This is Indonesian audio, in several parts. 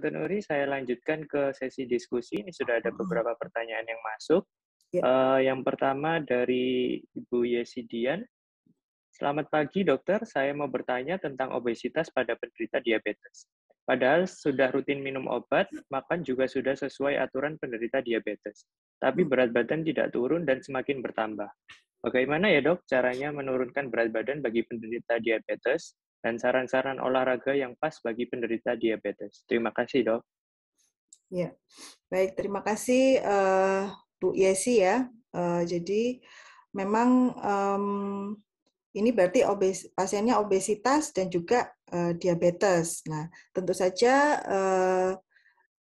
Nuri, saya lanjutkan ke sesi diskusi. Ini sudah ada Mhm. beberapa pertanyaan yang masuk. Ya. Yang pertama dari Ibu Yesidian. Selamat pagi, dokter. Saya mau bertanya tentang obesitas pada penderita diabetes. Padahal sudah rutin minum obat, makan juga sudah sesuai aturan penderita diabetes. Tapi berat badan tidak turun dan semakin bertambah. Bagaimana ya, Dok, caranya menurunkan berat badan bagi penderita diabetes dan saran-saran olahraga yang pas bagi penderita diabetes? Terima kasih, Dok. Ya, baik. Terima kasih Bu Yesi ya. Jadi memang ini berarti pasiennya obesitas dan juga diabetes. Nah, tentu saja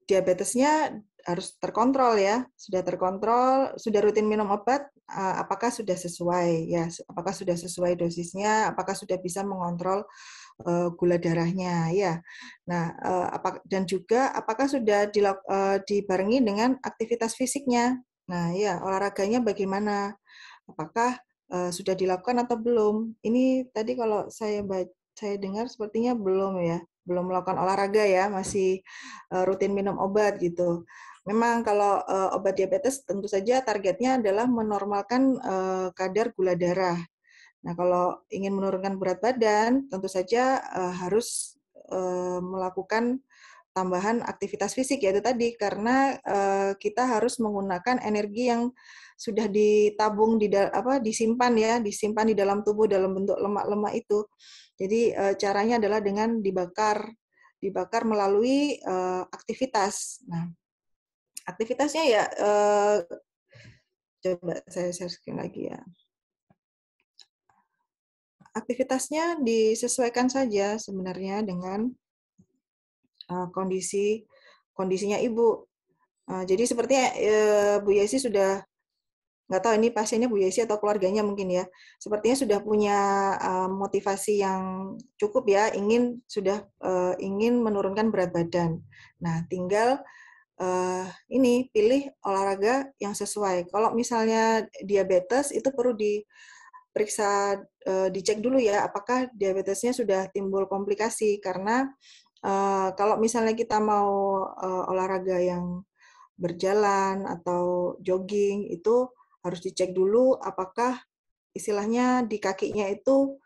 diabetesnya harus terkontrol ya. Sudah terkontrol, sudah rutin minum obat, apakah sudah sesuai ya? Apakah sudah sesuai dosisnya? Apakah sudah bisa mengontrol gula darahnya ya. Nah, dan juga apakah sudah dibarengi dengan aktivitas fisiknya. Nah, ya olahraganya bagaimana? Apakah sudah dilakukan atau belum? Ini tadi kalau saya dengar sepertinya belum ya, belum melakukan olahraga ya, masih rutin minum obat gitu. Memang kalau obat diabetes tentu saja targetnya adalah menormalkan kadar gula darah. Nah, kalau ingin menurunkan berat badan, tentu saja harus melakukan tambahan aktivitas fisik yaitu tadi karena kita harus menggunakan energi yang sudah ditabung disimpan di dalam tubuh dalam bentuk lemak-lemak itu. Jadi caranya adalah dengan dibakar melalui aktivitas. Nah, aktivitasnya ya coba saya share lagi ya. Aktivitasnya disesuaikan saja sebenarnya dengan kondisinya ibu. Jadi sepertinya Bu Yesi sudah nggak tahu ini pasiennya Bu Yesi atau keluarganya mungkin ya. Sepertinya sudah punya motivasi yang cukup ya, ingin menurunkan berat badan. Nah, tinggal ini pilih olahraga yang sesuai. Kalau misalnya diabetes itu perlu diperiksa, dicek dulu ya apakah diabetesnya sudah timbul komplikasi karena kalau misalnya kita mau olahraga yang berjalan atau jogging itu harus dicek dulu apakah istilahnya di kakinya itu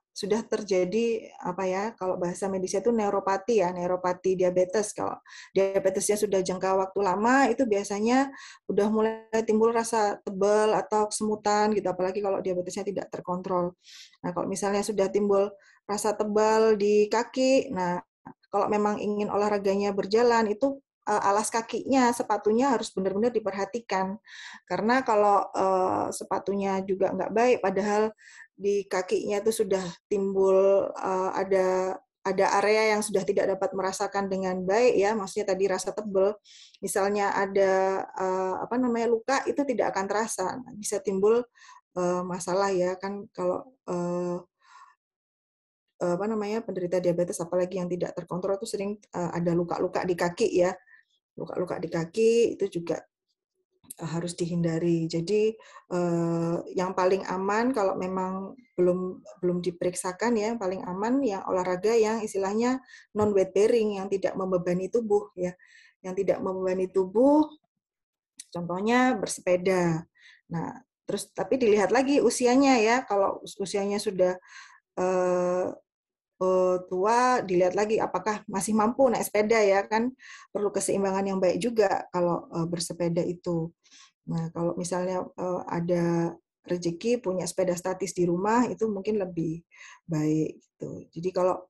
sudah terjadi apa ya, kalau bahasa medisnya itu neuropati ya, neuropati diabetes. Kalau diabetesnya sudah jangka waktu lama itu biasanya udah mulai timbul rasa tebal atau kesemutan gitu, apalagi kalau diabetesnya tidak terkontrol. Nah, kalau misalnya sudah timbul rasa tebal di kaki, nah kalau memang ingin olahraganya berjalan itu alas kakinya, sepatunya harus benar-benar diperhatikan. Karena kalau sepatunya juga nggak baik, padahal di kakinya itu sudah timbul ada area yang sudah tidak dapat merasakan dengan baik ya, maksudnya tadi rasa tebal, misalnya ada luka itu tidak akan terasa, bisa timbul masalah ya kan kalau penderita diabetes apalagi yang tidak terkontrol itu sering ada luka-luka di kaki ya, luka-luka di kaki itu juga harus dihindari. Jadi yang paling aman kalau memang belum diperiksakan ya, yang paling aman yang olahraga yang istilahnya non weight bearing yang tidak membebani tubuh ya. Yang tidak membebani tubuh contohnya bersepeda. Nah, terus tapi dilihat lagi usianya ya. Kalau usianya sudah tua, dilihat lagi apakah masih mampu naik sepeda ya kan. Perlu keseimbangan yang baik juga kalau bersepeda itu. Nah, kalau misalnya ada rezeki punya sepeda statis di rumah itu mungkin lebih baik gitu. Jadi kalau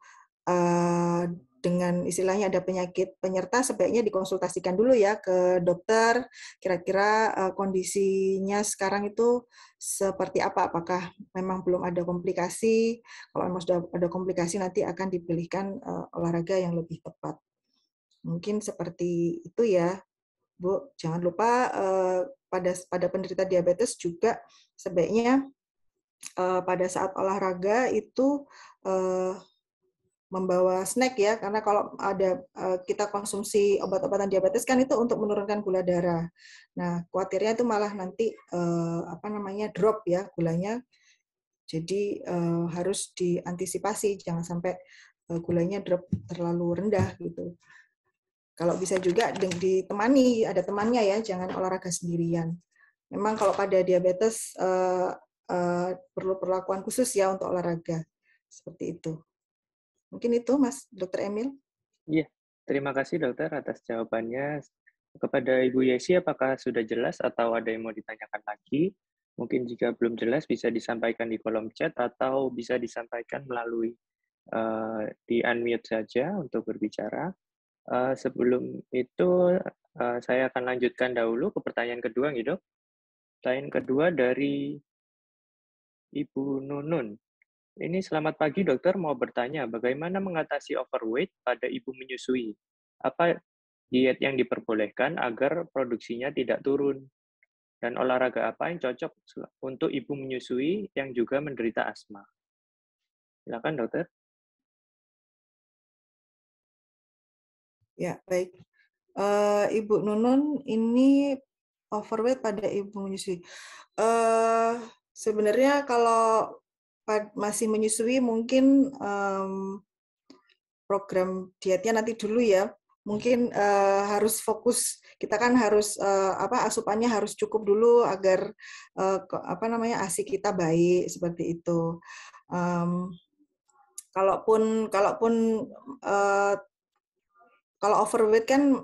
dengan istilahnya ada penyakit penyerta sebaiknya dikonsultasikan dulu ya ke dokter kira-kira kondisinya sekarang itu seperti apa, apakah memang belum ada komplikasi. Kalau memang sudah ada komplikasi nanti akan dipilihkan olahraga yang lebih tepat. Mungkin seperti itu ya. Bu, jangan lupa pada penderita diabetes juga sebaiknya pada saat olahraga itu membawa snack ya, karena kalau ada kita konsumsi obat-obatan diabetes kan itu untuk menurunkan gula darah. Nah, khawatirnya itu malah nanti drop ya gulanya. Jadi harus diantisipasi, jangan sampai gulanya drop terlalu rendah gitu. Kalau bisa juga ditemani, ada temannya ya, jangan olahraga sendirian. Memang kalau pada diabetes perlu perlakuan khusus ya untuk olahraga. Seperti itu. Mungkin itu Mas Dr. Emil. Iya, terima kasih dokter atas jawabannya. Kepada Ibu Yesi, apakah sudah jelas atau ada yang mau ditanyakan lagi? Mungkin jika belum jelas bisa disampaikan di kolom chat atau bisa disampaikan melalui di unmute saja untuk berbicara. Sebelum itu, saya akan lanjutkan dahulu ke pertanyaan kedua, nih dok. Pertanyaan kedua dari Ibu Nunun. Ini selamat pagi dokter, mau bertanya bagaimana mengatasi overweight pada ibu menyusui? Apa diet yang diperbolehkan agar produksinya tidak turun? Dan olahraga apa yang cocok untuk ibu menyusui yang juga menderita asma? Silakan dokter. Ya, baik. Ibu Nunun, ini overweight pada ibu menyusui. Sebenarnya kalau masih menyusui mungkin program dietnya nanti dulu ya. Mungkin harus fokus, kita kan harus asupannya harus cukup dulu agar ASI kita baik seperti itu. Kalaupun kalau overweight kan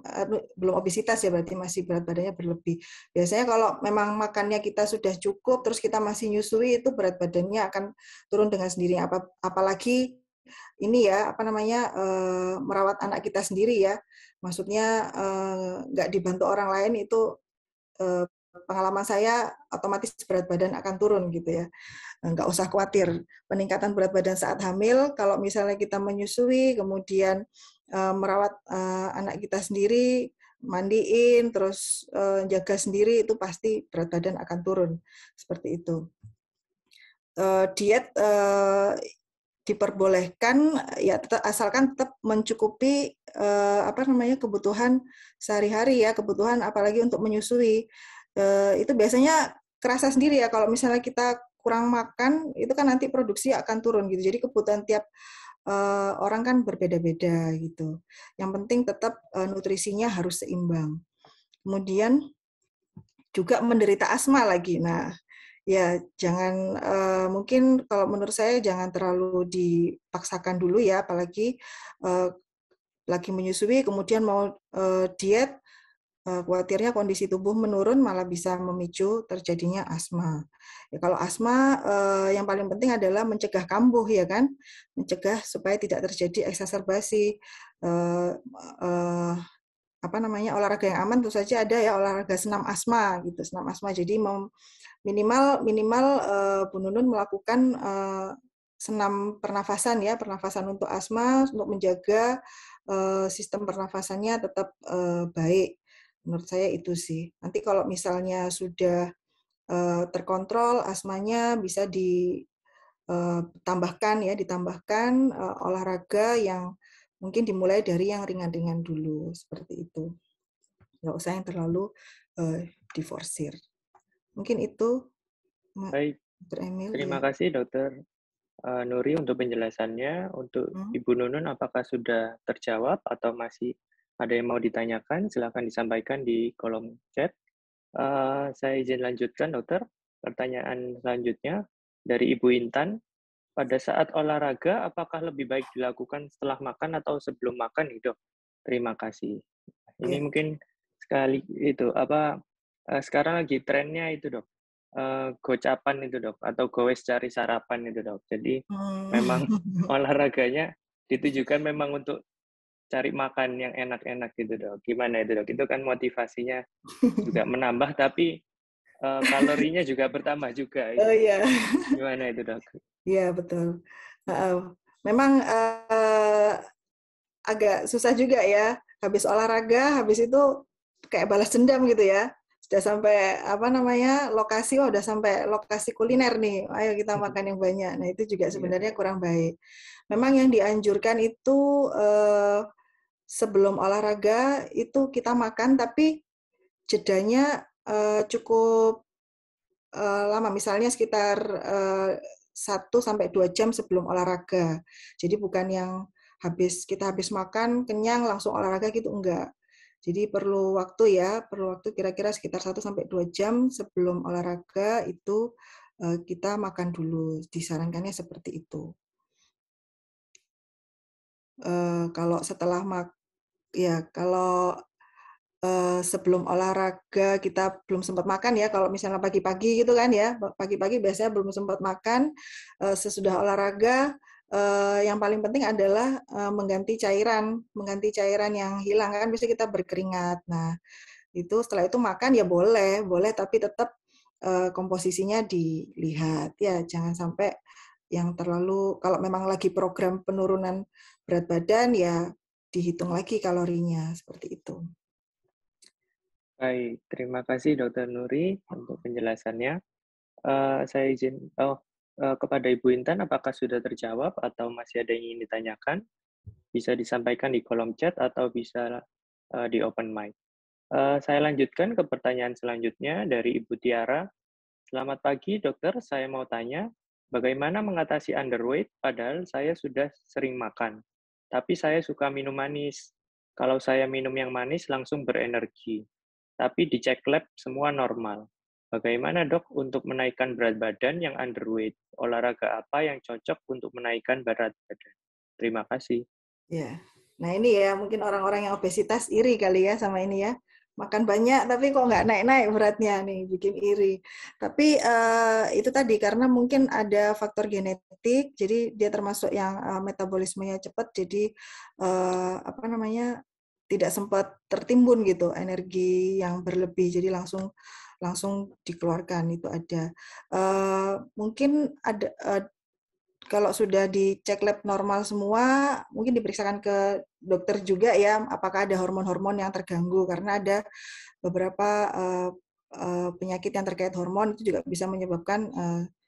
belum obesitas ya, berarti masih berat badannya berlebih. Biasanya kalau memang makannya kita sudah cukup, terus kita masih nyusui, itu berat badannya akan turun dengan sendirinya. Apalagi ini ya, merawat anak kita sendiri ya. Maksudnya nggak dibantu orang lain, itu pengalaman saya otomatis berat badan akan turun gitu ya. Nggak usah khawatir. Peningkatan berat badan saat hamil, kalau misalnya kita menyusui, kemudian merawat anak kita sendiri, mandiin, terus jaga sendiri, itu pasti berat badan akan turun. Seperti itu. Diet diperbolehkan ya, asalkan tetap mencukupi kebutuhan sehari-hari ya, kebutuhan apalagi untuk menyusui. Itu biasanya kerasa sendiri ya, kalau misalnya kita kurang makan, itu kan nanti produksi akan turun gitu. Jadi kebutuhan tiap orang kan berbeda-beda gitu. Yang penting tetap nutrisinya harus seimbang. Kemudian juga menderita asma lagi. Nah, ya jangan mungkin kalau menurut saya jangan terlalu dipaksakan dulu ya, apalagi lagi menyusui kemudian mau diet, khawatirnya kondisi tubuh menurun malah bisa memicu terjadinya asma. Ya, kalau asma yang paling penting adalah mencegah kambuh ya kan, mencegah supaya tidak terjadi eksaserbasi. Olahraga yang aman tentu saja ada ya, olahraga senam asma gitu, senam asma. Jadi minimal Bu Nunun melakukan senam pernafasan ya, pernafasan untuk asma, untuk menjaga sistem pernafasannya tetap baik. Menurut saya itu sih. Nanti kalau misalnya sudah terkontrol asmanya, bisa ditambahkan olahraga yang mungkin dimulai dari yang ringan-ringan dulu, seperti itu. Nggak usah yang terlalu diforsir. Mungkin itu, Baik, Dr. Emil. terima Ya. kasih dokter Nuri untuk penjelasannya. Untuk Ibu Nunun, apakah sudah terjawab atau masih ada yang mau ditanyakan? Silakan disampaikan di kolom chat. Saya izin lanjutkan, dokter. Pertanyaan selanjutnya dari Ibu Intan. Pada saat olahraga, apakah lebih baik dilakukan setelah makan atau sebelum makan, nih, dok? Terima kasih. Ini Ya. mungkin sekali itu sekarang lagi trennya itu, dok. Gocapan itu, dok, atau gowes cari sarapan itu, dok. Jadi memang olahraganya ditujukan memang untuk cari makan yang enak-enak gitu, dok. Gimana itu, dok? Itu kan motivasinya juga menambah, tapi kalorinya juga bertambah juga. Oh iya. Gimana itu, dok? Iya, betul. Memang agak susah juga ya. Habis olahraga, habis itu kayak balas dendam gitu ya. Sudah sampai lokasi, udah sampai lokasi kuliner nih. Ayo kita makan yang banyak. Nah, itu juga sebenarnya kurang baik. Memang yang dianjurkan itu sebelum olahraga itu kita makan, tapi jedanya cukup lama, misalnya sekitar 1 sampai 2 jam sebelum olahraga. Jadi bukan yang kita habis makan kenyang langsung olahraga gitu enggak. Jadi perlu waktu ya, perlu waktu kira-kira sekitar 1-2 jam sebelum olahraga itu kita makan dulu. Disarankannya seperti itu. Kalau setelah kalau sebelum olahraga kita belum sempat makan ya, kalau misalnya pagi-pagi gitu kan ya, pagi-pagi biasanya belum sempat makan, sesudah olahraga yang paling penting adalah mengganti cairan yang hilang kan biasanya kita berkeringat. Nah, itu setelah itu makan ya boleh tapi tetap komposisinya dilihat ya, jangan sampai yang terlalu, kalau memang lagi program penurunan berat badan ya dihitung lagi kalorinya seperti itu. Baik, terima kasih Dokter Nuri untuk penjelasannya. Saya izin kepada Ibu Intan, apakah sudah terjawab atau masih ada yang ingin ditanyakan? Bisa disampaikan di kolom chat atau bisa di open mic. Saya lanjutkan ke pertanyaan selanjutnya dari Ibu Tiara. Selamat pagi, dokter. Saya mau tanya, bagaimana mengatasi underweight padahal saya sudah sering makan, tapi saya suka minum manis. Kalau saya minum yang manis langsung berenergi, tapi dicek lab semua normal. Bagaimana dok untuk menaikkan berat badan yang underweight? Olahraga apa yang cocok untuk menaikkan berat badan? Terima kasih. Ya, nah ini ya mungkin orang-orang yang obesitas iri kali ya sama ini ya. Makan banyak tapi kok nggak naik-naik beratnya nih, bikin iri. Tapi itu tadi karena mungkin ada faktor genetik, jadi dia termasuk yang metabolismenya cepat, jadi apa namanya tidak sempat tertimbun gitu energi yang berlebih, jadi langsung dikeluarkan itu ada. Mungkin ada kalau sudah dicek lab normal semua, mungkin diperiksakan ke dokter juga ya, apakah ada hormon-hormon yang terganggu, karena ada beberapa penyakit yang terkait hormon itu juga bisa menyebabkan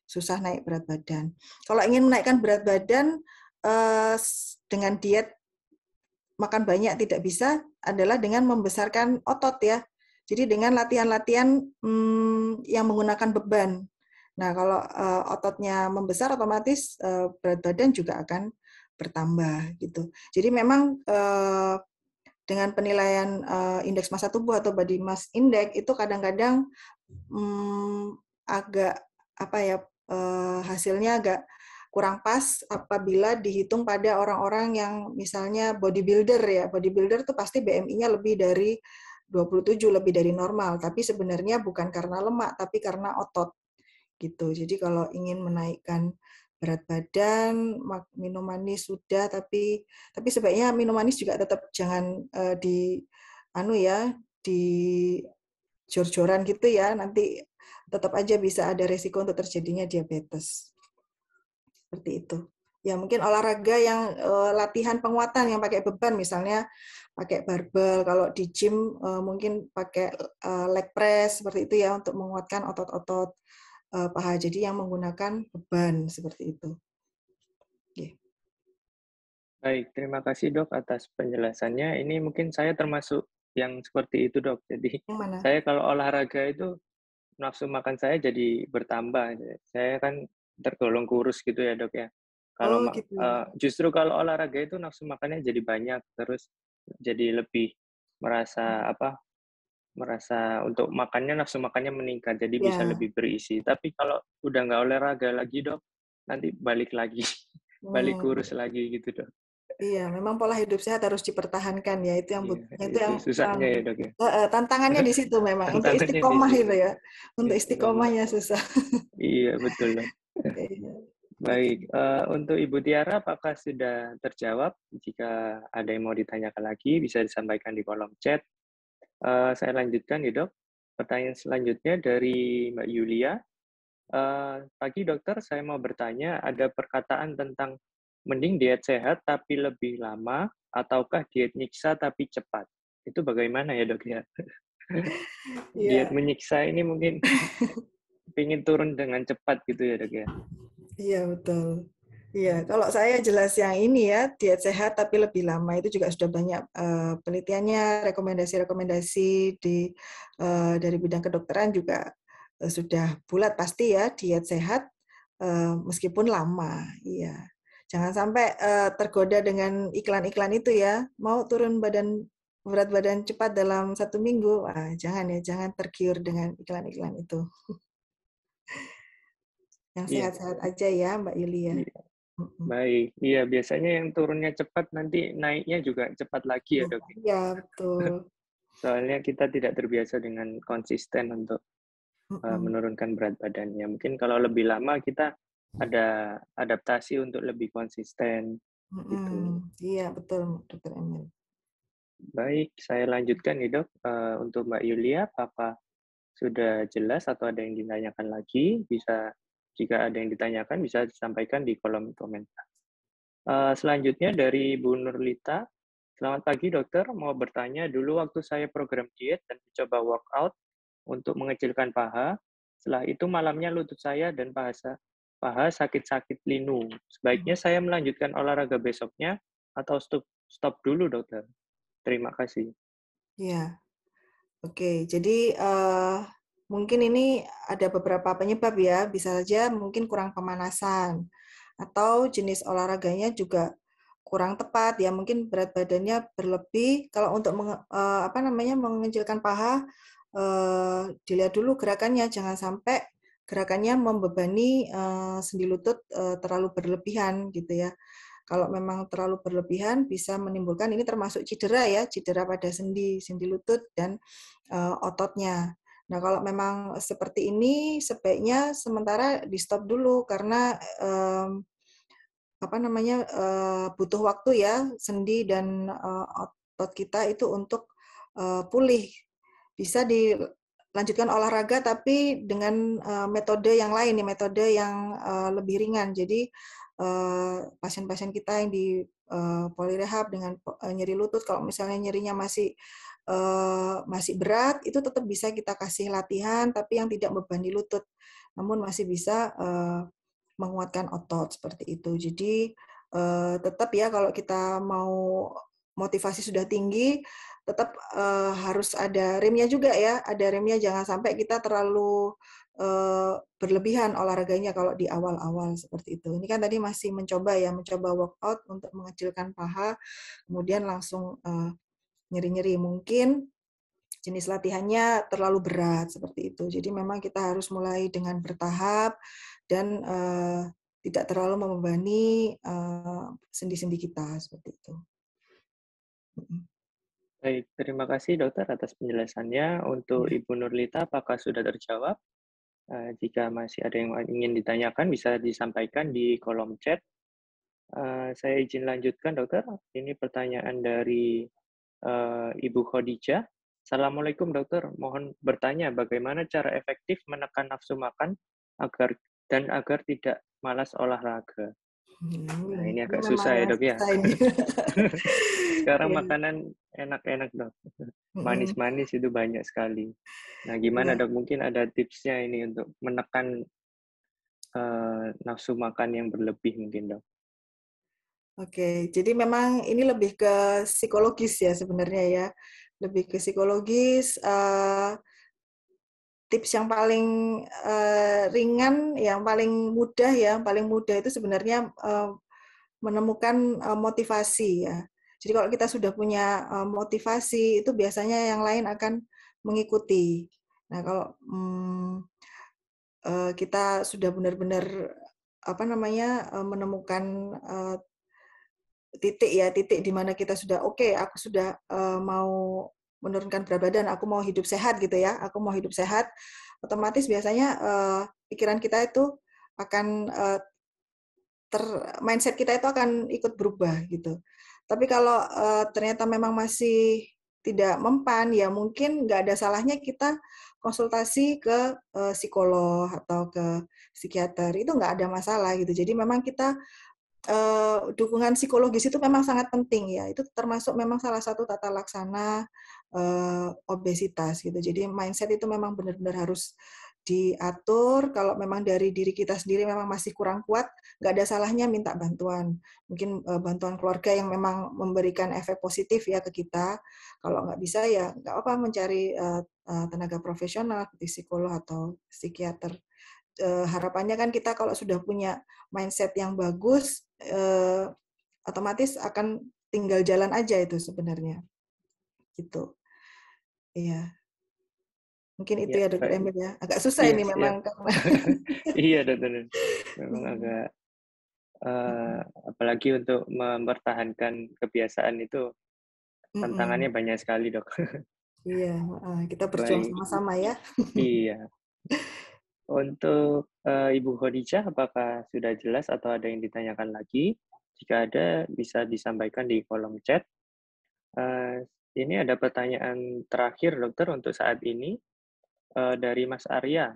susah naik berat badan. Kalau ingin menaikkan berat badan dengan diet makan banyak tidak bisa, adalah dengan membesarkan otot ya. Jadi dengan latihan-latihan yang menggunakan beban. Nah, kalau ototnya membesar, otomatis berat badan juga akan bertambah gitu. Jadi memang dengan penilaian indeks massa tubuh atau body mass index itu kadang-kadang agak apa ya hasilnya agak kurang pas apabila dihitung pada orang-orang yang misalnya bodybuilder ya. Bodybuilder tuh pasti BMI-nya lebih dari 27, lebih dari normal, tapi sebenarnya bukan karena lemak tapi karena otot gitu. Jadi kalau ingin menaikkan berat badan, minum manis sudah, tapi sebaiknya minum manis juga tetap jangan di jor-joran gitu ya. Nanti tetap aja bisa ada resiko untuk terjadinya diabetes. Seperti itu. Ya mungkin olahraga yang latihan penguatan yang pakai beban, misalnya pakai barbel. Kalau di gym mungkin pakai leg press seperti itu ya untuk menguatkan otot-otot paha. Jadi yang menggunakan beban seperti itu. Okay. Baik, terima kasih dok atas penjelasannya. Ini mungkin saya termasuk yang seperti itu dok. Jadi Yang mana? saya kalau olahraga itu nafsu makan saya jadi bertambah. Saya kan tergolong kurus gitu ya dok ya. Kalau Oh gitu. justru kalau olahraga itu nafsu makannya jadi banyak, terus jadi lebih merasa merasa untuk makannya nafsu makannya meningkat, jadi bisa Ya. lebih berisi. Tapi kalau udah nggak olahraga lagi dok, nanti balik lagi, balik kurus lagi gitu dok. Iya, memang pola hidup sehat harus dipertahankan ya. Itu yang Iya, itu itu yang susahnya ya dok ya. tantangannya di situ memang. Untuk Tantangannya di istiqomah situ. itu ya. Untuk Istiqomah. istiqomahnya susah. Iya betul dok. Iya. Baik, untuk Ibu Tiara apakah sudah terjawab? Jika ada yang mau ditanyakan lagi, bisa disampaikan di kolom chat. Saya lanjutkan ya dok. Pertanyaan selanjutnya dari Mbak Yulia. Pagi dokter, saya mau bertanya, ada perkataan tentang mending diet sehat tapi lebih lama, ataukah diet nyiksa tapi cepat? Itu bagaimana ya dok ya? Diet Iya, menyiksa ini mungkin ingin turun dengan cepat gitu ya dok ya? iya betul. Iya, kalau saya jelas yang ini ya, diet sehat tapi lebih lama itu juga sudah banyak penelitiannya, rekomendasi-rekomendasi dari bidang kedokteran juga sudah bulat pasti ya diet sehat meskipun lama. Iya. Jangan sampai tergoda dengan iklan-iklan itu ya, mau turun berat badan cepat dalam 1 minggu. Jangan ya, jangan tergiur dengan iklan-iklan itu. Yang Iya, sehat-sehat aja ya, Mbak Yulia. iya. Baik, iya biasanya yang turunnya cepat nanti naiknya juga cepat lagi ya dok. Iya, betul. Soalnya kita tidak terbiasa dengan konsisten untuk Mm-mm. menurunkan berat badannya. Mungkin kalau lebih lama kita ada adaptasi untuk lebih konsisten gitu. Iya, betul, Dokter Emil. Baik, saya lanjutkan nih dok. Untuk Mbak Yulia, apakah sudah jelas atau ada yang ditanyakan lagi? Jika ada yang ditanyakan bisa disampaikan di kolom komentar. Selanjutnya dari Bu Nurlita. Selamat pagi dokter, mau bertanya dulu waktu saya program diet dan mencoba workout untuk mengecilkan paha, setelah itu malamnya lutut saya dan paha sakit-sakit linu. Sebaiknya saya melanjutkan olahraga besoknya atau stop dulu dokter? Terima kasih. Iya. Oke, jadi mungkin ini ada beberapa penyebab ya. Bisa saja mungkin kurang pemanasan atau jenis olahraganya juga kurang tepat ya. Mungkin berat badannya berlebih. Kalau untuk mengecilkan paha, dilihat dulu gerakannya. Jangan sampai gerakannya membebani sendi lutut terlalu berlebihan gitu ya. Kalau memang terlalu berlebihan bisa menimbulkan ini termasuk cedera ya, cedera pada sendi lutut dan ototnya. Nah, kalau memang seperti ini sebaiknya sementara di stop dulu karena butuh waktu ya sendi dan otot kita itu untuk pulih. Bisa dilanjutkan olahraga tapi dengan metode yang lain, metode yang lebih ringan. Jadi pasien-pasien kita yang di polirehab dengan nyeri lutut, kalau misalnya nyerinya masih berat, itu tetap bisa kita kasih latihan, tapi yang tidak membebani lutut, namun masih bisa menguatkan otot seperti itu. Jadi tetap ya kalau kita mau motivasi sudah tinggi, tetap harus ada remnya juga ya. Ada remnya, jangan sampai kita terlalu berlebihan olahraganya kalau di awal-awal seperti itu. Ini kan tadi masih mencoba workout untuk mengecilkan paha, kemudian langsung nyeri-nyeri. Mungkin jenis latihannya terlalu berat seperti itu. Jadi memang kita harus mulai dengan bertahap dan tidak terlalu membebani sendi-sendi kita seperti itu. Baik, terima kasih dokter atas penjelasannya. Untuk Ya. Ibu Nurlita, apakah sudah terjawab? Jika masih ada yang ingin ditanyakan, bisa disampaikan di kolom chat. Saya izin lanjutkan, dokter. Ini pertanyaan dari Ibu Khadijah. Assalamualaikum, dokter. Mohon bertanya, bagaimana cara efektif menekan nafsu makan agar tidak malas olahraga? Nah, ini Ini agak memang susah ya, yang dok ya. susah ini. Sekarang Ya. makanan enak-enak, dok. Mm-mm. Manis-manis itu banyak sekali. Nah, gimana, Ya. dok? Mungkin ada tipsnya ini untuk menekan nafsu makan yang berlebih mungkin, dok. Oke, jadi memang ini lebih ke psikologis ya sebenarnya ya. Lebih ke psikologis, tips yang paling ringan, yang paling mudah itu sebenarnya menemukan motivasi ya. Jadi kalau kita sudah punya motivasi, itu biasanya yang lain akan mengikuti. Nah, kalau kita sudah benar-benar menemukan titik di mana kita sudah oke, aku sudah mau menurunkan berat badan, aku mau hidup sehat gitu ya, aku mau hidup sehat, otomatis biasanya pikiran kita itu akan mindset kita itu akan ikut berubah gitu. Tapi kalau ternyata memang masih tidak mempan, ya mungkin nggak ada salahnya kita konsultasi ke psikolog atau ke psikiater, itu nggak ada masalah gitu. Jadi memang kita dukungan psikologis itu memang sangat penting ya. Itu termasuk memang salah satu tata laksana obesitas gitu. Jadi mindset itu memang benar-benar harus diatur. Kalau memang dari diri kita sendiri memang masih kurang kuat, nggak ada salahnya minta bantuan. Mungkin bantuan keluarga yang memang memberikan efek positif ya ke kita. Kalau nggak bisa ya nggak apa mencari tenaga profesional seperti psikolog atau psikiater harapannya kan kita kalau sudah punya mindset yang bagus, otomatis akan tinggal jalan aja itu sebenarnya. Gitu. Iya. Mungkin itu Ya, ya Dokter baik. Emil ya. Agak susah Iya, ini siap. memang karena Iya, dokter. Memang agak, apalagi untuk mempertahankan kebiasaan itu tantangannya banyak sekali, Dok. Iya, kita berjuang Baik, sama-sama ya. iya. Untuk, Ibu Khadijah, apakah sudah jelas atau ada yang ditanyakan lagi? Jika ada, bisa disampaikan di kolom chat. Eee, ini ada pertanyaan terakhir, Dokter, untuk saat ini, dari Mas Arya.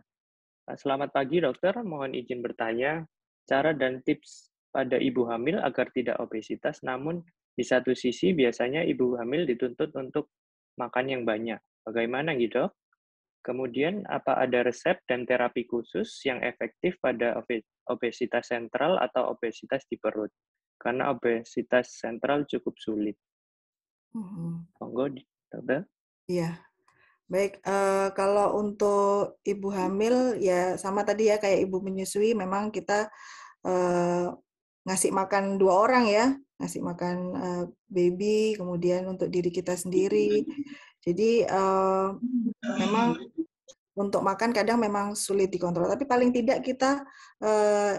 Selamat pagi, Dokter. Mohon izin bertanya, cara dan tips pada ibu hamil agar tidak obesitas, namun di satu sisi biasanya ibu hamil dituntut untuk makan yang banyak. Bagaimana gitu, Dok? Kemudian, apa ada resep dan terapi khusus yang efektif pada obesitas sentral atau obesitas di perut? Karena obesitas sentral cukup sulit. Mhm. Monggo, Dokter. Iya, baik. Kalau untuk ibu hamil ya sama tadi ya kayak ibu menyusui, memang kita eh, ngasih makan 2 orang ya, ngasih makan baby, kemudian untuk diri kita sendiri. Jadi memang untuk makan kadang memang sulit dikontrol, tapi paling tidak kita eh,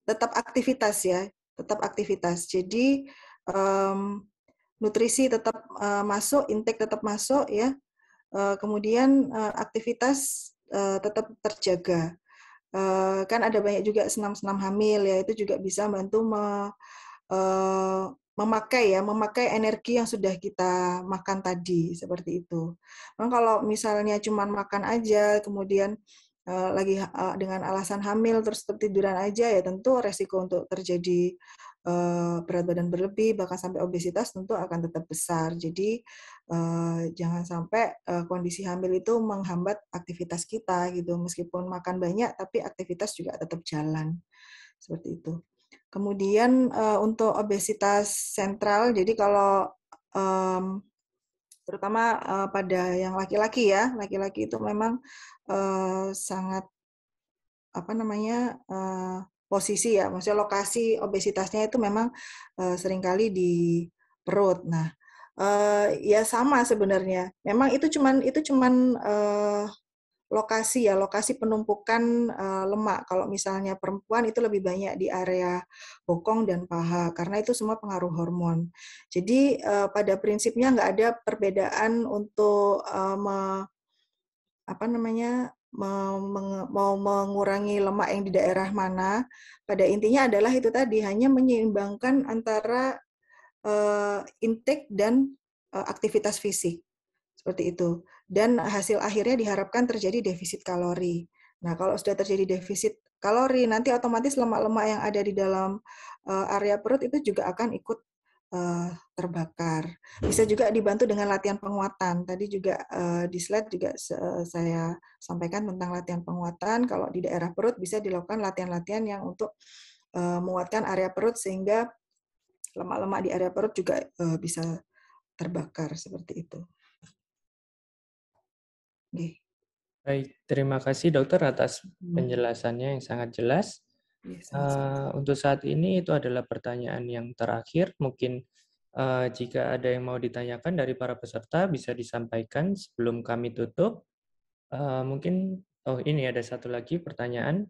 tetap aktivitas ya, tetap aktivitas. Jadi nutrisi tetap masuk, intake tetap masuk ya. Kemudian aktivitas tetap terjaga. Kan ada banyak juga senam-senam hamil ya, itu juga bisa membantu memakai energi yang sudah kita makan tadi seperti itu. Memang kalau misalnya cuma makan aja, kemudian lagi dengan alasan hamil terus tetap tiduran aja ya tentu resiko untuk terjadi berat badan berlebih bahkan sampai obesitas tentu akan tetap besar. Jadi jangan sampai kondisi hamil itu menghambat aktivitas kita gitu. Meskipun makan banyak tapi aktivitas juga tetap jalan seperti itu. Kemudian untuk obesitas sentral, jadi kalau terutama pada yang laki-laki ya, laki-laki itu memang sangat apa namanya posisi ya, maksudnya lokasi obesitasnya itu memang seringkali di perut. Nah, ya sama sebenarnya. Memang itu cuman lokasi ya, lokasi penumpukan lemak. Kalau misalnya perempuan itu lebih banyak di area bokong dan paha, karena itu semua pengaruh hormon. Jadi pada prinsipnya nggak ada perbedaan untuk apa namanya mau mengurangi lemak yang di daerah mana. Pada intinya adalah itu tadi hanya menyeimbangkan antara intake dan aktivitas fisik. Seperti itu. Dan hasil akhirnya diharapkan terjadi defisit kalori. Nah, kalau sudah terjadi defisit kalori, nanti otomatis lemak-lemak yang ada di dalam area perut itu juga akan ikut terbakar. Bisa juga dibantu dengan latihan penguatan. Tadi juga di slide juga saya sampaikan tentang latihan penguatan. Kalau di daerah perut bisa dilakukan latihan-latihan yang untuk menguatkan area perut sehingga lemak-lemak di area perut juga bisa terbakar seperti itu. Okay. Baik, terima kasih dokter atas penjelasannya yang sangat jelas. Untuk saat ini itu adalah pertanyaan yang terakhir. Mungkin jika ada yang mau ditanyakan dari para peserta bisa disampaikan sebelum kami tutup. Mungkin, ini ada satu lagi pertanyaan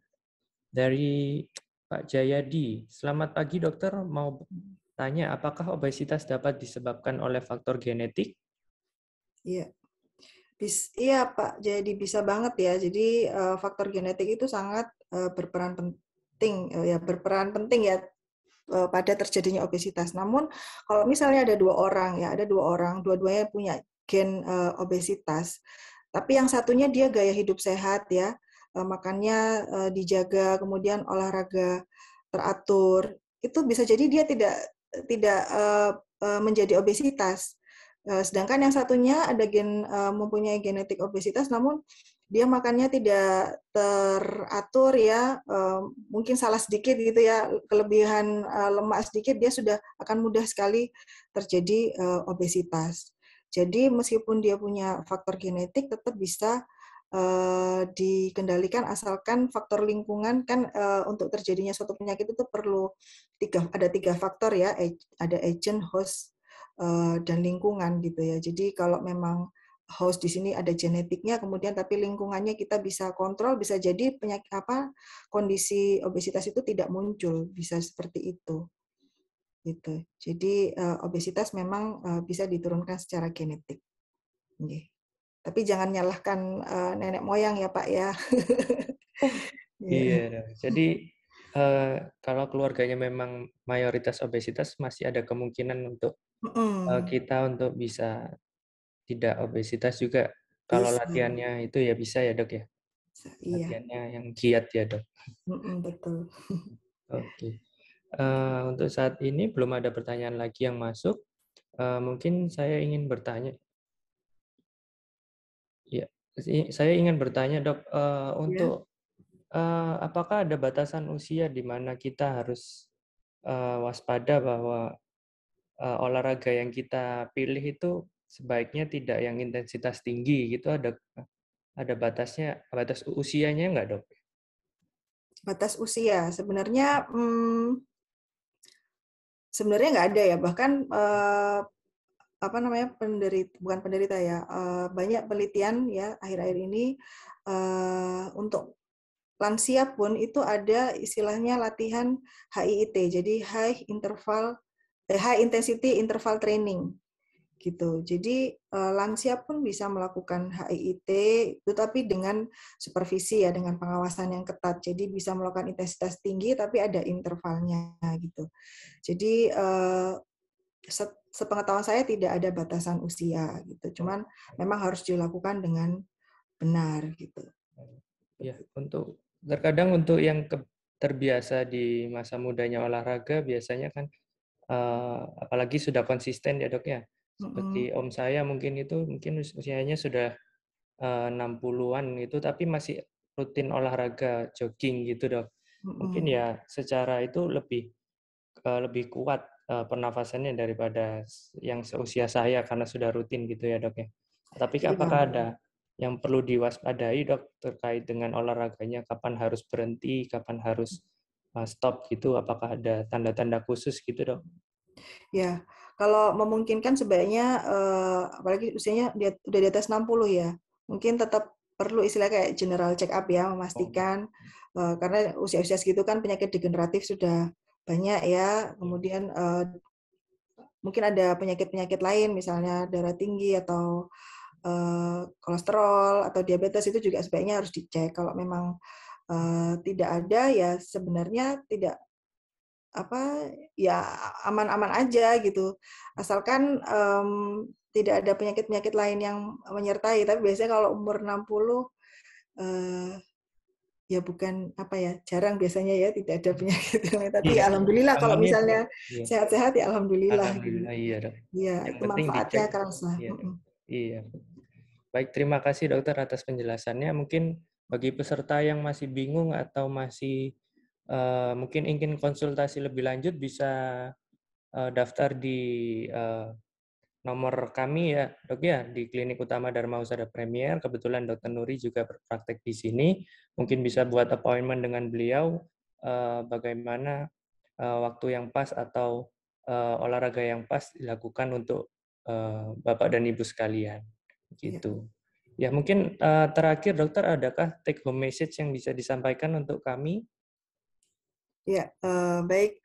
dari Pak Jayadi. Selamat pagi dokter, mau tanya apakah obesitas dapat disebabkan oleh faktor genetik? Iya. Iya Pak, jadi bisa banget ya. Jadi faktor genetik itu sangat berperan penting ya pada terjadinya obesitas. Namun kalau misalnya ada 2 orang ya, ada 2 orang, dua-duanya punya gen obesitas, tapi yang satunya dia gaya hidup sehat ya, makannya dijaga, kemudian olahraga teratur, itu bisa jadi dia tidak tidak menjadi obesitas. Sedangkan yang satunya ada mempunyai genetik obesitas, namun dia makannya tidak teratur ya, mungkin salah sedikit gitu ya, kelebihan lemak sedikit dia sudah akan mudah sekali terjadi obesitas. Jadi meskipun dia punya faktor genetik tetap bisa dikendalikan asalkan faktor lingkungan kan untuk terjadinya suatu penyakit itu perlu ada tiga faktor ya, ada agent, host, dan lingkungan gitu ya. Jadi kalau memang host di sini ada genetiknya, kemudian tapi lingkungannya kita bisa kontrol, bisa jadi penyakit kondisi obesitas itu tidak muncul, bisa seperti itu. Gitu. Jadi obesitas memang bisa diturunkan secara genetik. Tapi jangan nyalahkan nenek moyang ya Pak ya. Iya, Ya. Dok. Jadi kalau keluarganya memang mayoritas obesitas, masih ada kemungkinan untuk kita untuk bisa tidak obesitas juga. Kalau Bisa, latihannya itu ya bisa ya dok ya. iya. Latihannya yang giat ya dok. Betul. Oke. Untuk saat ini belum ada pertanyaan lagi yang masuk. Mungkin saya ingin bertanya. Ya, saya ingin bertanya dok. Ya. Untuk apakah ada batasan usia di mana kita harus waspada bahwa olahraga yang kita pilih itu sebaiknya tidak yang intensitas tinggi gitu, ada batasnya, batas usianya nggak dok? Batas usia sebenarnya sebenarnya nggak ada ya, bahkan apa namanya, bukan penderita ya, banyak penelitian ya akhir-akhir ini untuk lansia pun itu ada istilahnya latihan HIIT, jadi high intensity interval training gitu. Jadi lansia pun bisa melakukan HIIT itu tapi dengan supervisi ya, dengan pengawasan yang ketat. Jadi bisa melakukan intensitas tinggi tapi ada intervalnya gitu. Jadi sepengetahuan saya tidak ada batasan usia gitu. Cuman memang harus dilakukan dengan benar gitu. Ya, terkadang untuk yang terbiasa di masa mudanya olahraga biasanya kan apalagi sudah konsisten ya dok ya. Seperti om saya mungkin usianya sudah 60-an itu tapi masih rutin olahraga jogging gitu dok. Mungkin ya secara itu lebih kuat pernafasannya daripada yang seusia saya karena sudah rutin gitu ya dok ya. Tapi Iya. apakah ada yang perlu diwaspadai dok terkait dengan olahraganya, kapan harus berhenti, kapan harus stop gitu, apakah ada tanda-tanda khusus gitu dok? Ya, kalau memungkinkan sebaiknya apalagi usianya udah di atas 60 ya, mungkin tetap perlu istilah kayak general check up ya, memastikan karena usia-usia segitu kan penyakit degeneratif sudah banyak ya, kemudian mungkin ada penyakit-penyakit lain misalnya darah tinggi atau kolesterol atau diabetes itu juga sebaiknya harus dicek. Kalau memang tidak ada ya sebenarnya tidak apa ya aman-aman aja gitu. Asalkan tidak ada penyakit-penyakit lain yang menyertai. Tapi biasanya kalau umur 60 ya bukan apa ya, jarang biasanya ya tidak ada penyakit yang lain. Tapi Iya, ya alhamdulillah kalau amannya misalnya iya. sehat-sehat ya alhamdulillah gitu. Alhamdulillah iya dok. Iya, Yang itu penting dicek. manfaatnya kerasa. Iya dok. Iya. Baik, terima kasih dokter atas penjelasannya. Mungkin bagi peserta yang masih bingung atau masih mungkin ingin konsultasi lebih lanjut bisa daftar di nomor kami ya dok ya di Klinik Utama Dharma Husada Premier. Kebetulan dokter Nuri juga berpraktek di sini. Mungkin bisa buat appointment dengan beliau bagaimana waktu yang pas atau olahraga yang pas dilakukan untuk Bapak dan Ibu sekalian. Iya. Gitu. Ya, mungkin terakhir dokter, adakah take home message yang bisa disampaikan untuk kami? Ya, baik.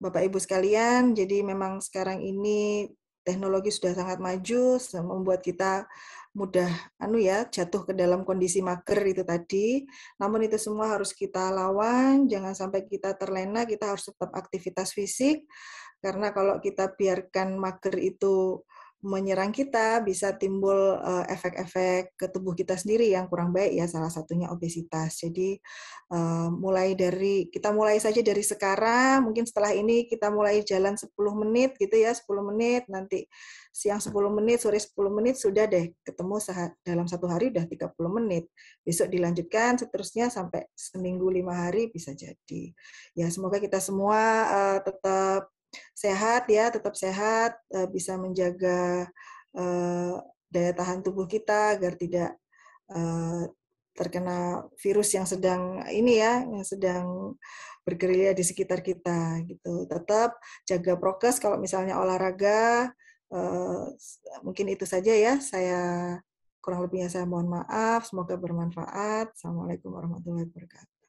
Bapak Ibu sekalian, jadi memang sekarang ini teknologi sudah sangat maju, membuat kita mudah jatuh ke dalam kondisi mager itu tadi. Namun itu semua harus kita lawan, jangan sampai kita terlena, kita harus tetap aktivitas fisik. Karena kalau kita biarkan mager itu menyerang kita, bisa timbul efek-efek ke tubuh kita sendiri yang kurang baik ya, salah satunya obesitas. Jadi kita mulai saja dari sekarang, mungkin setelah ini kita mulai jalan 10 menit gitu ya, 10 menit, nanti siang 10 menit, sore 10 menit, sudah deh ketemu dalam satu hari udah 30 menit. Besok dilanjutkan seterusnya sampai seminggu 5 hari bisa jadi. Ya semoga kita semua tetap sehat ya, tetap sehat, bisa menjaga daya tahan tubuh kita agar tidak terkena virus yang sedang ini ya, yang sedang bergerilya di sekitar kita gitu. Tetap jaga prokes kalau misalnya olahraga. Mungkin itu saja ya. Saya kurang lebihnya saya mohon maaf. Semoga bermanfaat. Assalamualaikum warahmatullahi wabarakatuh.